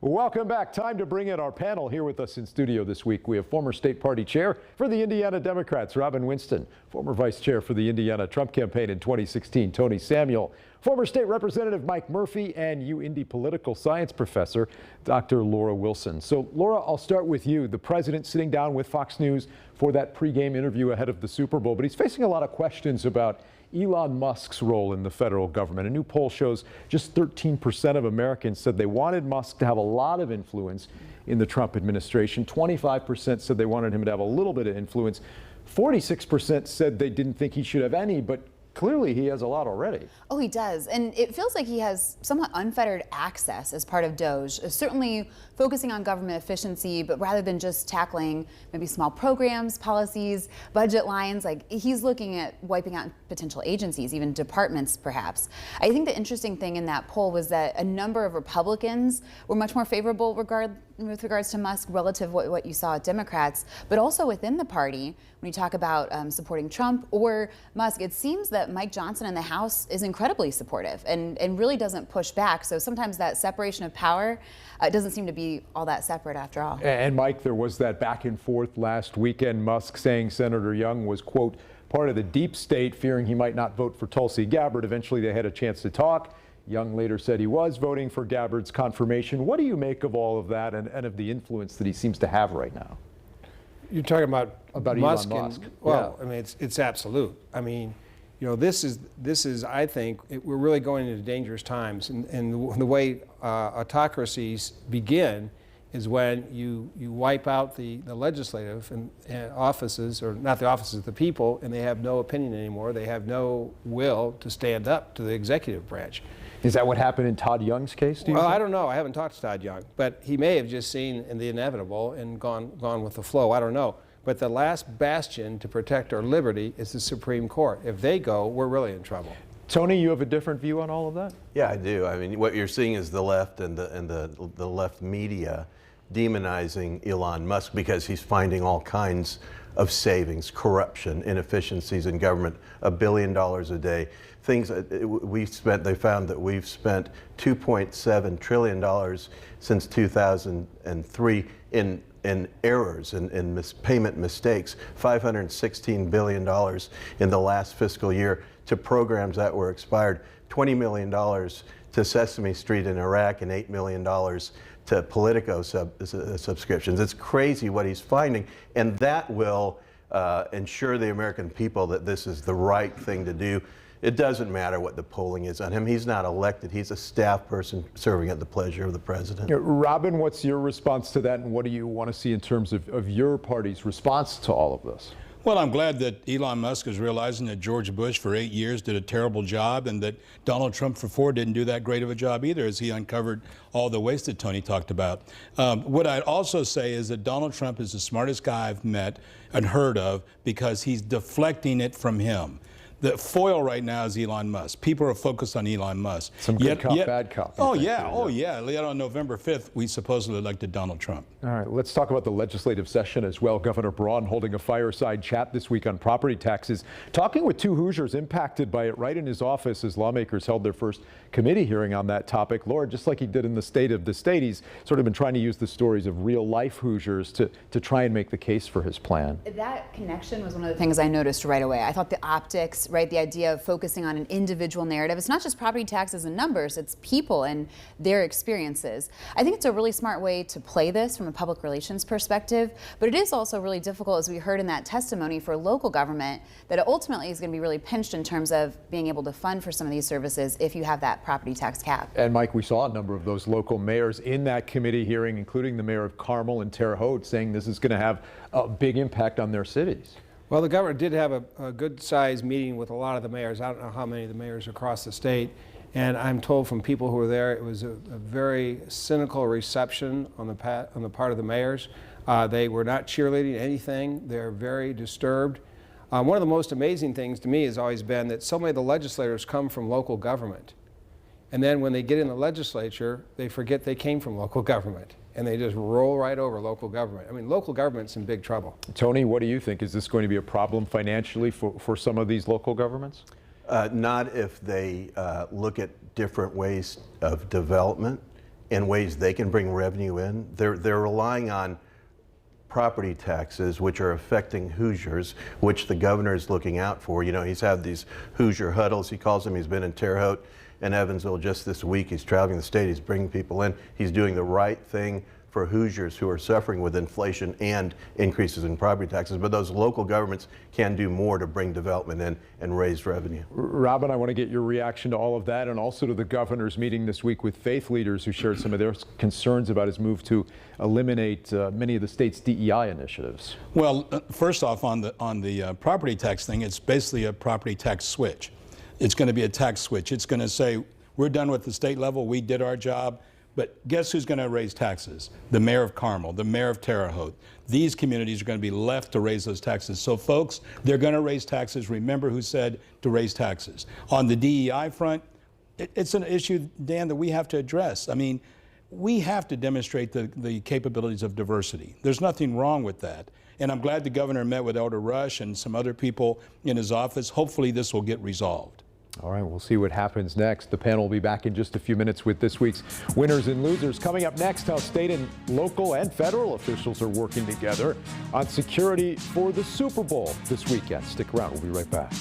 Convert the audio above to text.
Welcome back. Time to bring in our panel. Here with us in studio this week, we have former state party chair for the Indiana Democrats, Robin Winston, former vice chair for the Indiana Trump campaign in 2016, Tony Samuel, former state representative Mike Murphy, and UIndy political science professor, Dr. Laura Wilson. So, Laura, I'll start with you. The president sitting down with Fox News for that pregame interview ahead of the Super Bowl, but he's facing a lot of questions about Elon Musk's role in the federal government. A new poll shows just 13% of Americans said they wanted Musk to have a lot of influence in the Trump administration. 25% said they wanted him to have a little bit of influence. 46% said they didn't think he should have any, but clearly he has a lot already. Oh, he does. And it feels like he has somewhat unfettered access as part of DOGE, certainly focusing on government efficiency, but rather than just tackling maybe small programs, policies, budget lines, like he's looking at wiping out potential agencies, even departments perhaps. I think the interesting thing in that poll was that a number of Republicans were much more favorable with regards to Musk relative to what you saw at Democrats, but also within the party, when you talk about supporting Trump or Musk, it seems that Mike Johnson in the House is incredibly supportive and really doesn't push back. So sometimes that separation of power doesn't seem to be all that separate after all. And Mike, there was that back and forth last weekend, Musk saying Senator Young was, quote, part of the deep state, fearing he might not vote for Tulsi Gabbard. Eventually they had a chance to talk. Young later said he was voting for Gabbard's confirmation. What do you make of all of that and of the influence that he seems to have right now? You're talking about Musk. Elon Musk. Well, yeah. I mean, it's absolute. I mean, you know, this is I think we're really going into dangerous times, and the way autocracies begin is when you wipe out the legislative and offices, or not the offices, the people, and they have no opinion anymore. They have no will to stand up to the executive branch. Is that what happened in Todd Young's case, do you Well, think? I don't know. I haven't talked to Todd Young, but he may have just seen the inevitable and gone with the flow. I don't know. But the last bastion to protect our liberty is the Supreme Court. If they go, we're really in trouble. Tony, you have a different view on all of that? Yeah, I do. I mean, what you're seeing is the left and the left media demonizing Elon Musk because he's finding all kinds of savings, corruption, inefficiencies in government, $1 billion a day. Things they found that we've spent $2.7 trillion since 2003 in errors and payment mistakes, $516 billion in the last fiscal year to programs that were expired, $20 million to Sesame Street in Iraq, and $8 million to Politico subscriptions. It's crazy what he's finding, and that will ensure the American people that this is the right thing to do. It doesn't matter what the polling is on him. He's not elected. He's a staff person serving at the pleasure of the president. Yeah, Robin, what's your response to that, and what do you want to see in terms of your party's response to all of this? Well, I'm glad that Elon Musk is realizing that George Bush for 8 years did a terrible job, and that Donald Trump for 4 didn't do that great of a job either, as he uncovered all the waste that Tony talked about. What I'd also say is that Donald Trump is the smartest guy I've met and heard of, because he's deflecting it from him. The foil right now is Elon Musk. People are focused on Elon Musk. Some good cop, bad cop. Oh yeah. Yet on November 5th, we supposedly elected Donald Trump. All right, let's talk about the legislative session as well. Governor Braun holding a fireside chat this week on property taxes, talking with 2 Hoosiers impacted by it right in his office as lawmakers held their first committee hearing on that topic. Laura, just like he did in the State of the State, he's sort of been trying to use the stories of real life Hoosiers to try and make the case for his plan. That connection was one of the things I noticed right away. I thought the optics, right, the idea of focusing on an individual narrative. It's not just property taxes and numbers, it's people and their experiences. I think it's a really smart way to play this from a public relations perspective, but it is also really difficult, as we heard in that testimony, for local government, that it ultimately is going to be really pinched in terms of being able to fund for some of these services if you have that property tax cap. And Mike, we saw a number of those local mayors in that committee hearing, including the mayor of Carmel and Terre Haute, saying this is going to have a big impact on their cities. Well, the governor did have a good-sized meeting with a lot of the mayors. I don't know how many of the mayors across the state. And I'm told from people who were there, it was a very cynical reception on the part of the mayors. They were not cheerleading anything. They're very disturbed. One of the most amazing things to me has always been that so many of the legislators come from local government. And then when they get in the legislature, they forget they came from local government. And they just roll right over local government. I mean, local government's in big trouble. Tony, what do you think? Is this going to be a problem financially for some of these local governments? Not if they look at different ways of development and ways they can bring revenue in. They're relying on property taxes, which are affecting Hoosiers, which the governor is looking out for. You know, he's had these Hoosier huddles, he calls them. He's been in Terre Haute and Evansville just this week. He's traveling the state, he's bringing people in. He's doing the right thing for Hoosiers who are suffering with inflation and increases in property taxes. But those local governments can do more to bring development in and raise revenue. Robin, I want to get your reaction to all of that, and also to the governor's meeting this week with faith leaders who shared some of their concerns about his move to eliminate many of the state's DEI initiatives. Well, first off, on the property tax thing, it's basically a property tax switch. It's going to be a tax switch. It's going to say, we're done with the state level, we did our job. But guess who's going to raise taxes? The mayor of Carmel, the mayor of Terre Haute. These communities are going to be left to raise those taxes. So folks, they're going to raise taxes. Remember who said to raise taxes. On the DEI front, it's an issue, Dan, that we have to address. I mean, we have to demonstrate the capabilities of diversity. There's nothing wrong with that. And I'm glad the governor met with Elder Rush and some other people in his office. Hopefully this will get resolved. All right, we'll see what happens next. The panel will be back in just a few minutes with this week's winners and losers. Coming up next, how state and local and federal officials are working together on security for the Super Bowl this weekend. Stick around, we'll be right back.